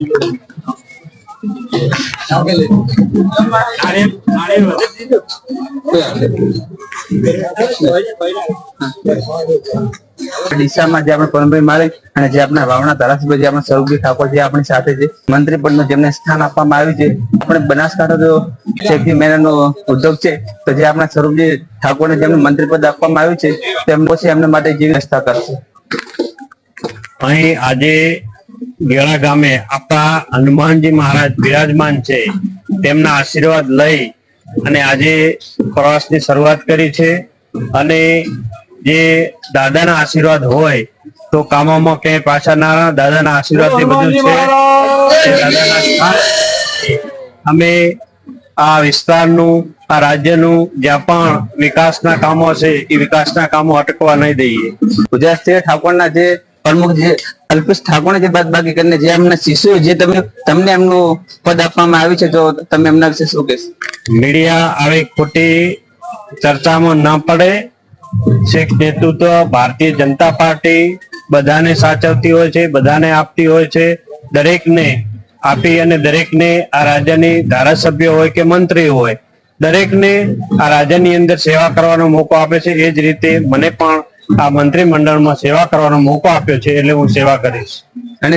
ડીસામાં જે આપણે પવનભાઈ માળી અને જે આપણા વાવના ધારાસભ્ય જે આપણે સ્વરૂપજી ઠાકોર જે આપણી સાથે છે, મંત્રી પદનું જેમને સ્થાન આપવામાં આવ્યું છે. આપણે બનાસકાંઠા તો શેખી મહેનતનો ઉદ્યોગ છે, તો જે આપણા સ્વરૂપજી ઠાકોરને જેમને મંત્રી પદ આપવામાં આવ્યું છે, તેમ પછી એમના માટે જે વ્યવસ્થા કરશે. અહીં આજે ગેળા ગામે આપણા હનુમાનજી મહારાજ બિરાજમાન છે, તેમના આશીર્વાદ લઈ અને આજે પ્રવાસની શરૂઆત કરી છે. અને જે દાદાના આશીર્વાદ હોય તો કામોમાં ક્યાંય પાછા ના, દાદાના આશીર્વાદથી બધું છે. અમે આ વિસ્તારનું, આ રાજ્યનું જ્યાં પણ વિકાસના કામો છે એ વિકાસના કામો અટકવા નહીં દઈએ. ગુજરાત ઠાકોરના જે પ્રમુખ જે અલ્પેશ ઠાકોરને જે બાદબાકી કરીને જે એમના શિષ્યો જે તમને એમનું પદ આપવામાં આવ્યું છે, તો તમે એમના વિશે શું કહેશો? મીડિયા આવી ખોટી ચર્ચામાં ન પડે. શેખ નેતૃત્વ ભારતીય જનતા પાર્ટી બધાને સાચવતી હોય છે, બધાને આપતી હોય છે, દરેકને આપી અને દરેકને આ રાજ્યની ધારાસભ્ય હોય કે મંત્રી હોય, દરેકને આ રાજ્યની અંદર સેવા કરવાનો મોકો આપે છે. એ જ રીતે મને પણ આ મંત્રીમંડળમાં સેવા કરવાનો મોકો આપ્યો છે, એટલે હું સેવા કરીશ. અને